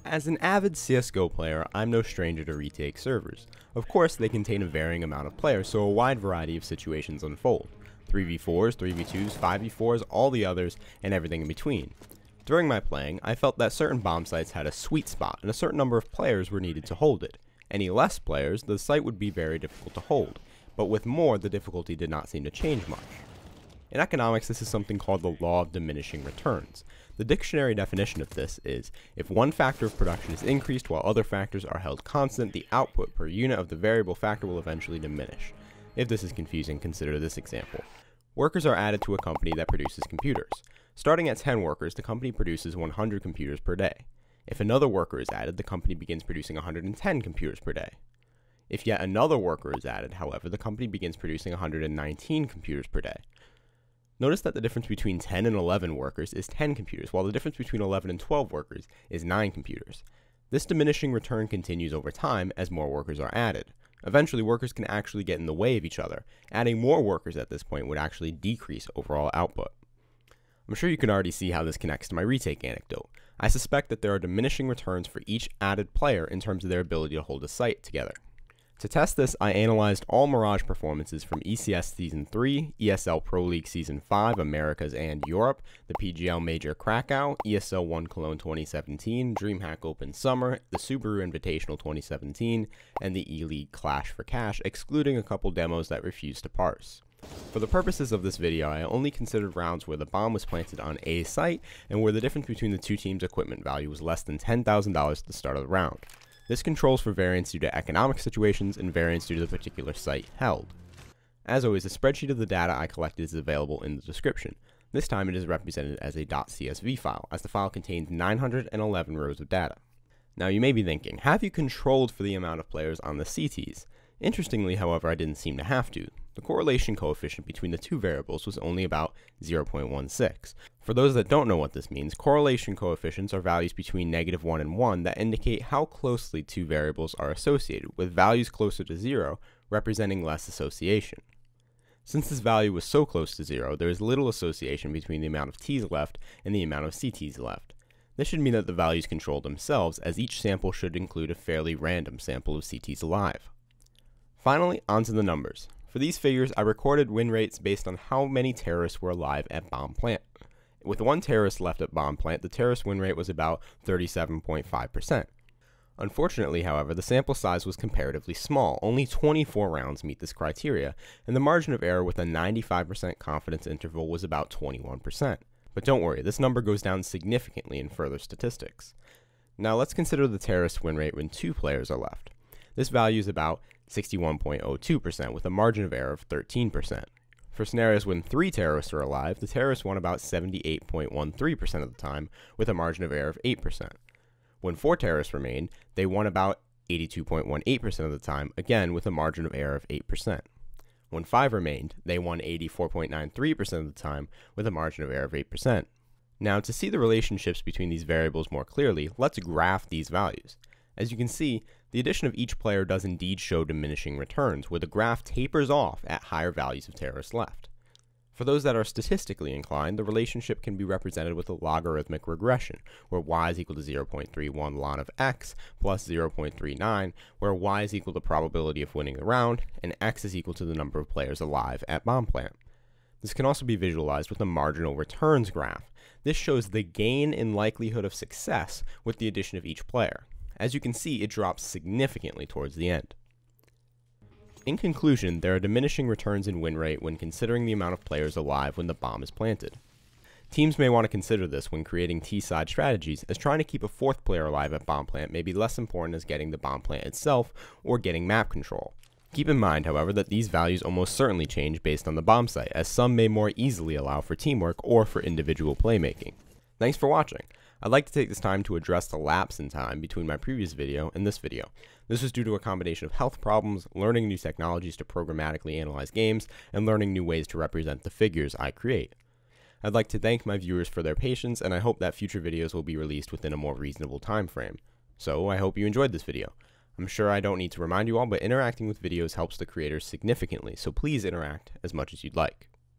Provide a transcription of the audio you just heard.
As an avid CSGO player, I'm no stranger to retake servers. Of course, they contain a varying amount of players, so a wide variety of situations unfold. 3v4s, 3v2s, 5v4s, all the others, and everything in between. During my playing, I felt that certain bomb sites had a sweet spot, and a certain number of players were needed to hold it. Any less players, the site would be very difficult to hold, but with more, the difficulty did not seem to change much. In economics, this is something called the law of diminishing returns. The dictionary definition of this is, if one factor of production is increased while other factors are held constant, the output per unit of the variable factor will eventually diminish. If this is confusing, consider this example. Workers are added to a company that produces computers. Starting at 10 workers, the company produces 100 computers per day. If another worker is added, the company begins producing 110 computers per day. If yet another worker is added, however, the company begins producing 119 computers per day. Notice that the difference between 10 and 11 workers is 10 computers, while the difference between 11 and 12 workers is 9 computers. This diminishing return continues over time as more workers are added. Eventually, workers can actually get in the way of each other. Adding more workers at this point would actually decrease overall output. I'm sure you can already see how this connects to my retake anecdote. I suspect that there are diminishing returns for each added player in terms of their ability to hold a site together. To test this, I analyzed all Mirage performances from ECS Season 3, ESL Pro League Season 5, Americas and Europe, the PGL Major Krakow, ESL 1 Cologne 2017, DreamHack Open Summer, the Subaru Invitational 2017, and the E-League Clash for Cash, excluding a couple demos that refused to parse. For the purposes of this video, I only considered rounds where the bomb was planted on a site and where the difference between the two teams' equipment value was less than $10,000 at the start of the round. This controls for variance due to economic situations and variance due to the particular site held. As always, a spreadsheet of the data I collected is available in the description. This time it is represented as a .csv file, as the file contains 911 rows of data. Now you may be thinking, have you controlled for the amount of players on the CTs? Interestingly, however, I didn't seem to have to. The correlation coefficient between the two variables was only about 0.16. For those that don't know what this means, correlation coefficients are values between -1 and 1 that indicate how closely two variables are associated, with values closer to 0 representing less association. Since this value was so close to 0, there is little association between the amount of T's left and the amount of CTs left. This should mean that the values control themselves, as each sample should include a fairly random sample of CTs alive. Finally, onto the numbers. For these figures, I recorded win rates based on how many terrorists were alive at bomb plant. With one terrorist left at bomb plant, the terrorist win rate was about 37.5%. Unfortunately, however, the sample size was comparatively small. Only 24 rounds meet this criteria, and the margin of error with a 95% confidence interval was about 21%. But don't worry, this number goes down significantly in further statistics. Now let's consider the terrorist win rate when 2 players are left. This value is about 61.02% with a margin of error of 13%. For scenarios when 3 terrorists are alive, the terrorists won about 78.13% of the time with a margin of error of 8%. When 4 terrorists remained, they won about 82.18% of the time, again with a margin of error of 8%. When 5 remained, they won 84.93% of the time with a margin of error of 8%. Now, to see the relationships between these variables more clearly, let's graph these values. As you can see, the addition of each player does indeed show diminishing returns, where the graph tapers off at higher values of terrorists left. For those that are statistically inclined, the relationship can be represented with a logarithmic regression, where y is equal to 0.31 ln of x plus 0.39, where y is equal to the probability of winning the round, and x is equal to the number of players alive at bomb plant. This can also be visualized with a marginal returns graph. This shows the gain in likelihood of success with the addition of each player. As you can see, it drops significantly towards the end. In conclusion, there are diminishing returns in win rate when considering the amount of players alive when the bomb is planted. Teams may want to consider this when creating T-side strategies, as trying to keep a 4th player alive at bomb plant may be less important as getting the bomb plant itself or getting map control. Keep in mind, however, that these values almost certainly change based on the bomb site, as some may more easily allow for teamwork or for individual playmaking. Thanks for watching. I'd like to take this time to address the lapse in time between my previous video and this video. This was due to a combination of health problems, learning new technologies to programmatically analyze games, and learning new ways to represent the figures I create. I'd like to thank my viewers for their patience, and I hope that future videos will be released within a more reasonable time frame. So I hope you enjoyed this video. I'm sure I don't need to remind you all, but interacting with videos helps the creators significantly, so please interact as much as you'd like.